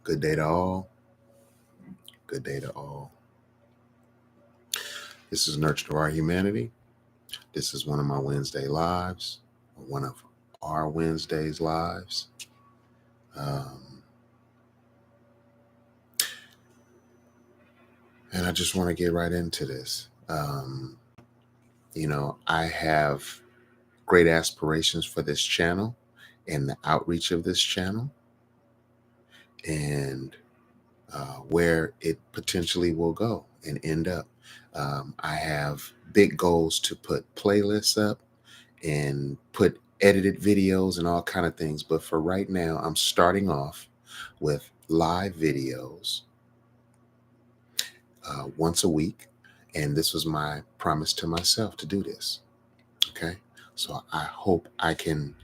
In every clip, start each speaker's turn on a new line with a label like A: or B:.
A: Good day to all. Good day to all. This is Nurture Our Humanity. This is one of my Wednesday lives, or one of our Wednesdays lives. And I just want to get right into this. I have great aspirations for this channel and the outreach of this channel and where it potentially will go and end up. I have big goals to put playlists up and put edited videos and all kind of things. But for right now, I'm starting off with live videos once a week. And this was my promise to myself to do this. Okay. So I hope I can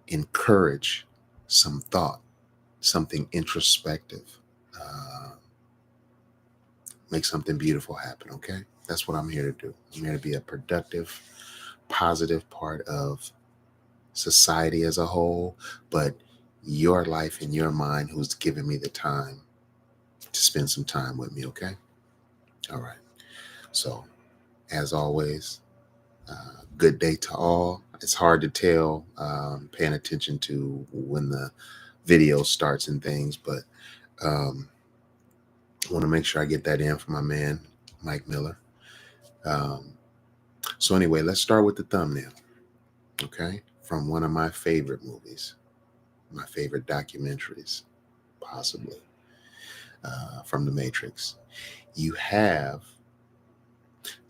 A: encourage some thought, something introspective, make something beautiful happen. Okay. That's what I'm here to do. I'm here to be a productive, positive part of society as a whole, but your life and your mind who's given me the time to spend some time with me. Okay. All right. So as always, good day to all. It's hard to tell, paying attention to when the video starts and things, but I want to make sure I get that in for my man, Mike Miller. So anyway, let's start with the thumbnail. Okay. From one of my favorite movies, my favorite documentaries, possibly, from The Matrix. You have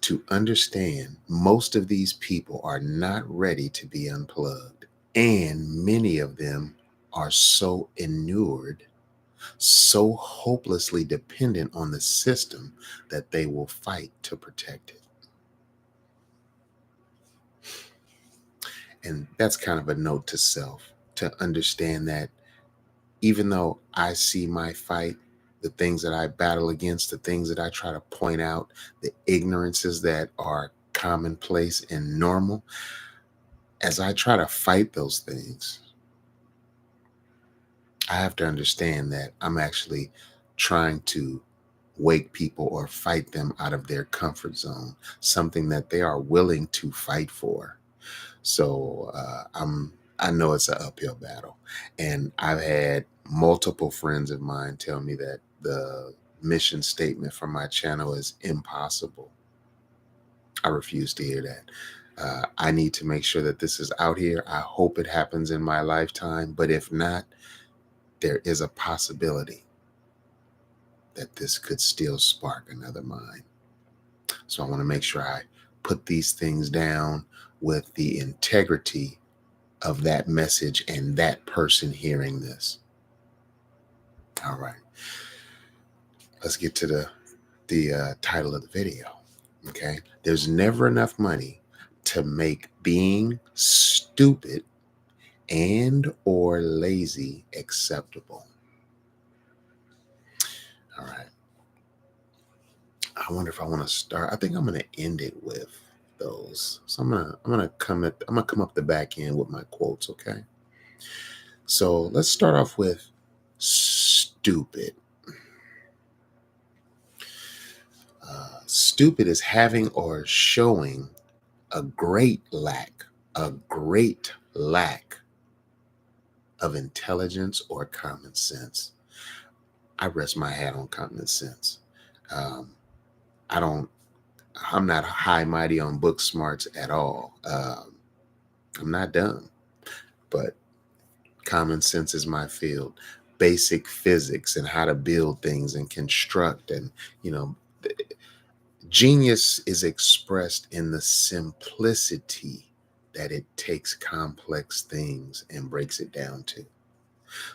A: to understand most of these people are not ready to be unplugged. And many of them are so inured, so hopelessly dependent on the system that they will fight to protect it. And that's kind of a note to self, to understand that even though I see my fight, the things that I battle against, the things that I try to point out, the ignorances that are commonplace and normal, as I try to fight those things, I have to understand that I'm actually trying to wake people or fight them out of their comfort zone, something that they are willing to fight for. So I know it's an uphill battle, and I've had multiple friends of mine tell me that the mission statement for my channel is impossible. I refuse to hear that. I need to make sure that this is out here. I hope it happens in my lifetime, but if not, there is a possibility that this could still spark another mind. So I want to make sure I put these things down with the integrity of that message and that person hearing this. All right. Let's get to the title of the video. Okay. There's never enough money to make being stupid and or lazy acceptable. All right. I wonder if I want to start. I think I'm going to end it with those. So I'm gonna come up the back end with my quotes. Okay. So let's start off with stupid. Stupid is having or showing a great lack of intelligence or common sense. I rest my hat on common sense. Um, I'm not high mighty on book smarts at all. I'm not dumb, but common sense is my field. Basic physics and how to build things and construct, and you know, genius is expressed in the simplicity that it takes complex things and breaks it down to.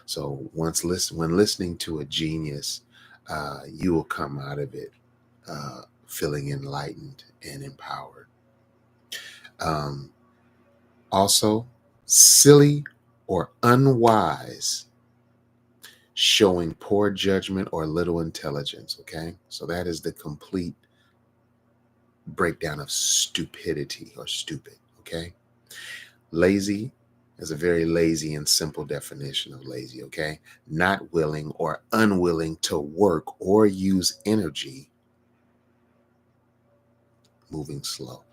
A: So when listening to a genius, you will come out of it feeling enlightened and empowered. Also, silly or unwise, showing poor judgment or little intelligence. Okay, so that is the complete breakdown of stupidity or stupid. Okay, lazy It's a very lazy and simple definition of lazy, okay? Not willing or unwilling to work or use energy, moving slow.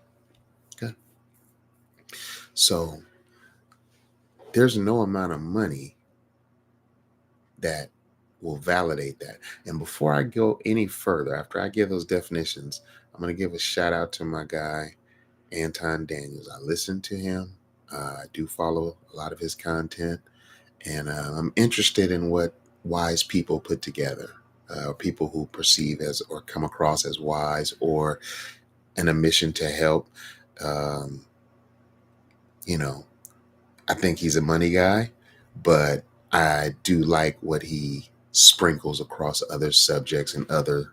A: Okay. So there's no amount of money that will validate that. And before I go any further, after I give those definitions, I'm going to give a shout out to my guy, Anton Daniels. I listen to him. I do follow a lot of his content, and I'm interested in what wise people put together, people who perceive as or come across as wise or in a mission to help. Um, you know, I think he's a money guy, but I do like what he sprinkles across other subjects and other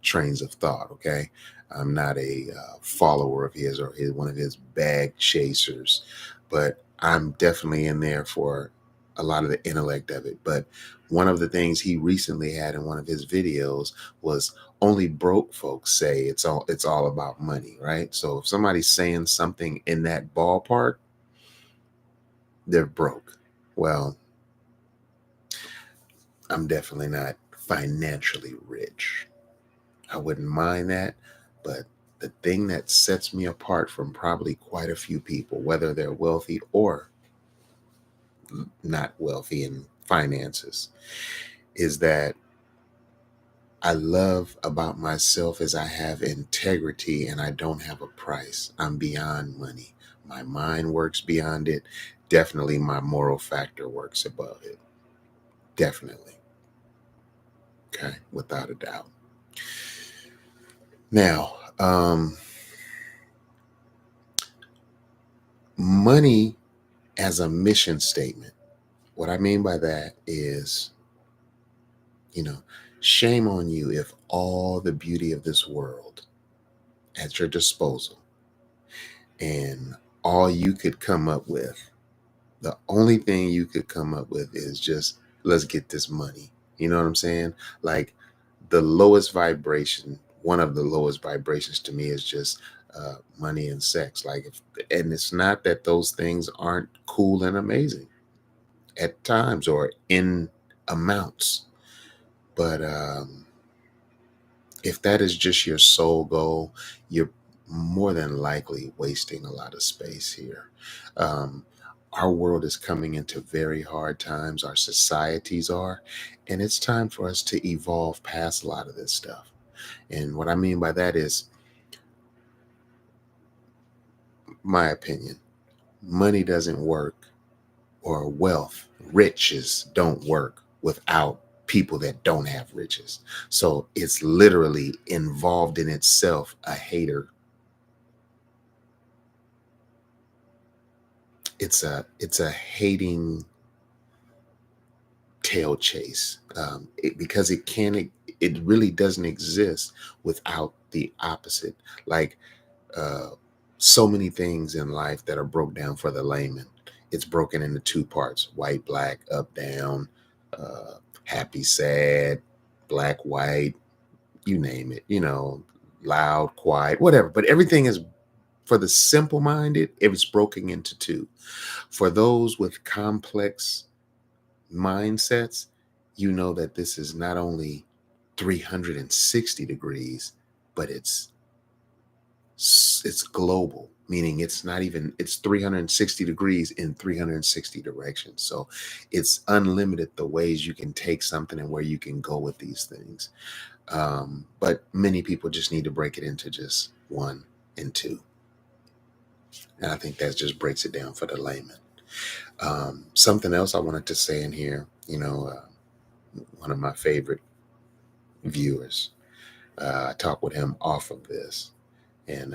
A: trains of thought. Okay. I'm not a follower of his or one of his bag chasers, but I'm definitely in there for a lot of the intellect of it. But one of the things he recently had in one of his videos was only broke folks say it's all about money, right? So if somebody's saying something in that ballpark, they're broke. Well, I'm definitely not financially rich. I wouldn't mind that. But the thing that sets me apart from probably quite a few people, whether they're wealthy or not wealthy in finances, is that I love about myself is I have integrity and I don't have a price. I'm beyond money. My mind works beyond it. Definitely my moral factor works above it. Definitely. Okay, without a doubt. Now, money as a mission statement. What I mean by that is, you know, shame on you if all the beauty of this world at your disposal and all you could come up with, the only thing you could come up with is just, let's get this money. You know what I'm saying? Like the lowest vibration, one of the lowest vibrations to me is just money and sex. Like, and it's not that those things aren't cool and amazing at times or in amounts, but if that is just your sole goal, you're more than likely wasting a lot of space here. Um, our world is coming into very hard times, our societies are, and it's time for us to evolve past a lot of this stuff. And what I mean by that is, my opinion, money doesn't work, or wealth, riches don't work without people that don't have riches. So it's literally involved in itself a hater. It's a hating tail chase, because it really doesn't exist without the opposite. Like uh, so many things in life that are broke down for the layman. It's broken into two parts: white, black, up, down, happy, sad, black, white, you name it, loud, quiet, whatever. But everything is, for the simple minded, it was broken into two. For those with complex mindsets, you know that this is not only 360 degrees, but it's global, meaning it's not even, it's 360 degrees in 360 directions. So it's unlimited the ways you can take something and where you can go with these things. But many people just need to break it into just one and two. And I think that just breaks it down for the layman. Something else I wanted to say in here, one of my favorite viewers, I talk with him off of this. And,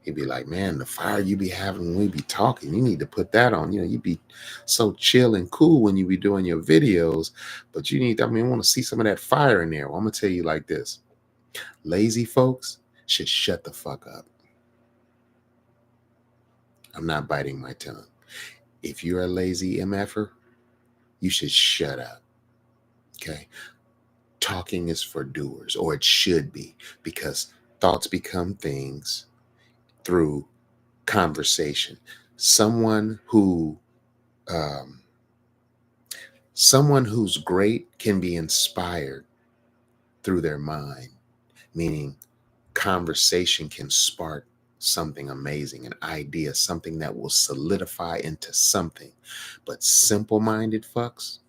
A: he'd be like, man, the fire you be having when we be talking, you need to put that on. You be so chill and cool when you be doing your videos, but I want to see some of that fire in there. Well, I'm going to tell you like this: lazy folks should shut the fuck up. I'm not biting my tongue. If you're a lazy MFer, you should shut up. Okay. Talking is for doers, or it should be, because thoughts become things through conversation. Someone who um, someone who's great can be inspired through their mind, meaning conversation can spark something amazing, an idea, something that will solidify into something. But simple minded fucks,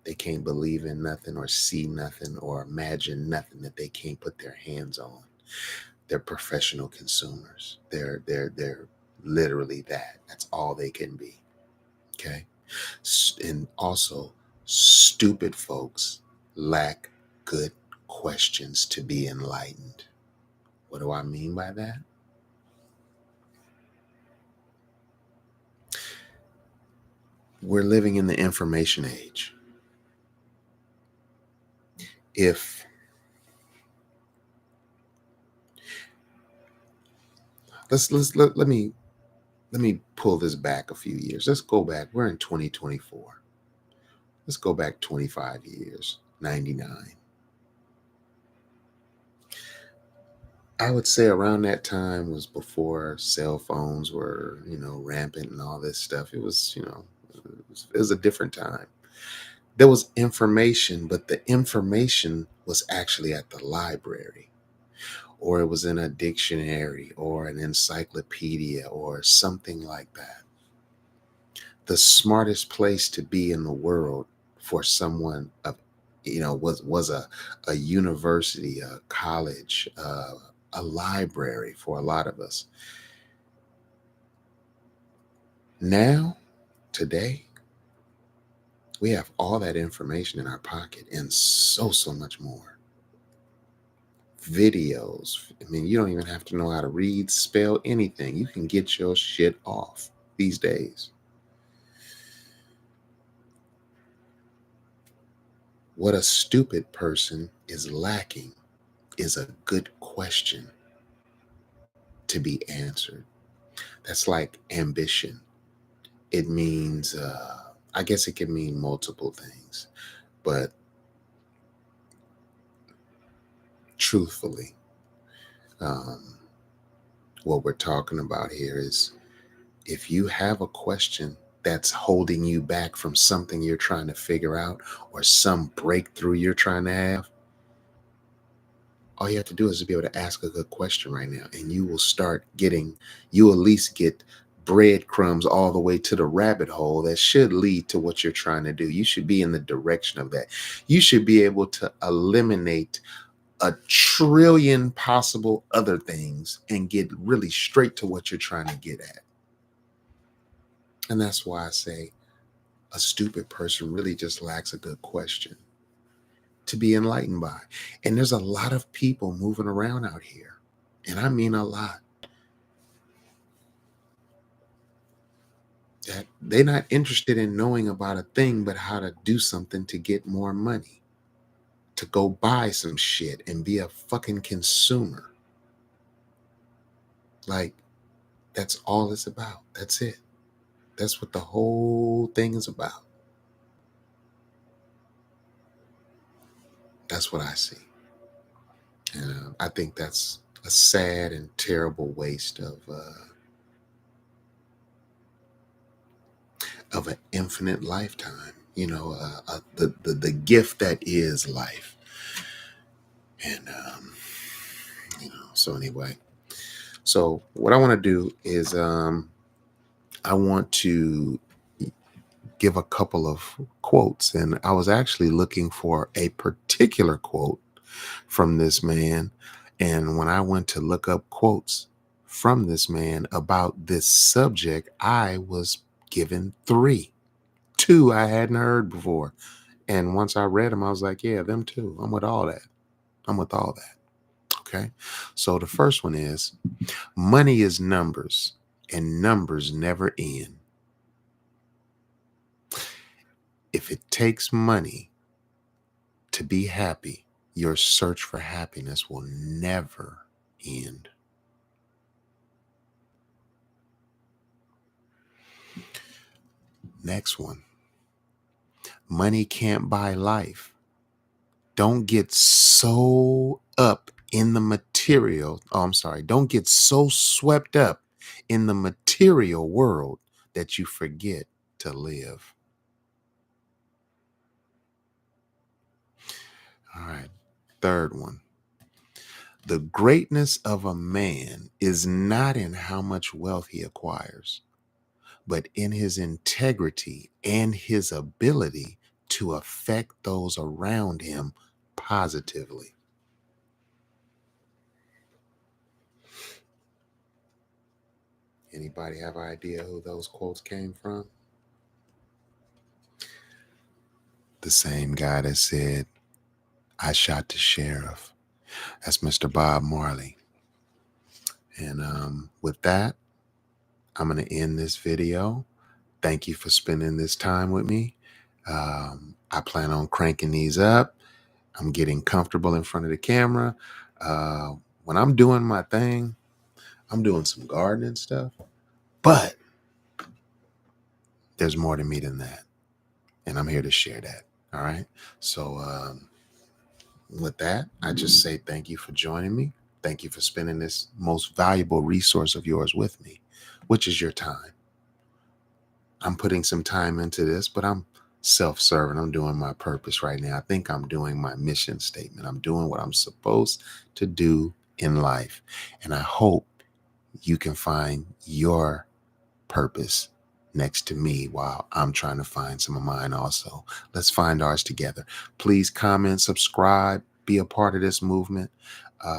A: they can't believe in nothing or see nothing or imagine nothing that they can't put their hands on. They're professional consumers. They're literally that. That's all they can be. Okay. And also, stupid folks lack good questions to be enlightened. What do I mean by that? We're living in the information age. If let me pull this back a few years. Let's go back. We're in 2024. Let's go back 25 years. 99. I would say around that time was before cell phones were, rampant and all this stuff. It was, it was a different time. There was information, but the information was actually at the library, or it was in a dictionary or an encyclopedia or something like that. The smartest place to be in the world for someone of, was a university, a college, a library for a lot of us. Now, today, we have all that information in our pocket and so much more. Videos. I mean, you don't even have to know how to read, spell, anything. You can get your shit off these days. What a stupid person is lacking is a good question to be answered. That's like ambition. It means, I guess it can mean multiple things, but truthfully, um, what we're talking about here is if you have a question that's holding you back from something you're trying to figure out or some breakthrough you're trying to have, all you have to do is to be able to ask a good question right now, and you will start getting, you at least get breadcrumbs all the way to the rabbit hole that should lead to what you're trying to do. You should be in the direction of that. You should be able to eliminate a trillion possible other things and get really straight to what you're trying to get at. And that's why I say a stupid person really just lacks a good question to be enlightened by. And there's a lot of people moving around out here, and I mean a lot, that they're not interested in knowing about a thing but how to do something to get more money, to go buy some shit and be a fucking consumer. Like, that's all it's about. That's it. That's what the whole thing is about. That's what I see. And I think that's a sad and terrible waste of an infinite lifetime. The gift that is life. And so anyway, so what I want to do is I want to give a couple of quotes, and I was actually looking for a particular quote from this man. And when I went to look up quotes from this man about this subject, I was given three. Two I hadn't heard before. And once I read them, I was like, yeah, them too. I'm with all that. I'm with all that. Okay. So the first one is money is numbers and numbers never end. If it takes money to be happy, your search for happiness will never end. Next one. Money can't buy life. Don't get so up in the material. Oh, I'm sorry. Don't get so swept up in the material world that you forget to live. All right. Third one. The greatness of a man is not in how much wealth he acquires, but in his integrity and his ability to affect those around him positively. Anybody have an idea who those quotes came from? The same guy that said, "I shot the sheriff." That's Mr. Bob Marley. And with that, I'm going to end this video. Thank you for spending this time with me. I plan on cranking these up. I'm getting comfortable in front of the camera. Uh, when I'm doing my thing, I'm doing some gardening stuff, but there's more to me than that. And I'm here to share that. All right. So with that, I just say thank you for joining me. Thank you for spending this most valuable resource of yours with me, which is your time. I'm putting some time into this, but I'm self-serving. I'm doing my purpose right now. I think I'm doing my mission statement. I'm doing what I'm supposed to do in life. And I hope you can find your purpose next to me while I'm trying to find some of mine also. Let's find ours together. Please comment, subscribe, be a part of this movement.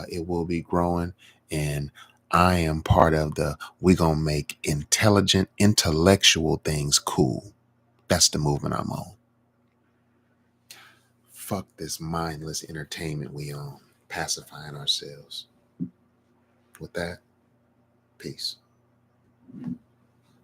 A: It will be growing, and I am part of the we gonna make intelligent, intellectual things cool. That's the movement I'm on. Fuck this mindless entertainment we on, pacifying ourselves. With that, peace.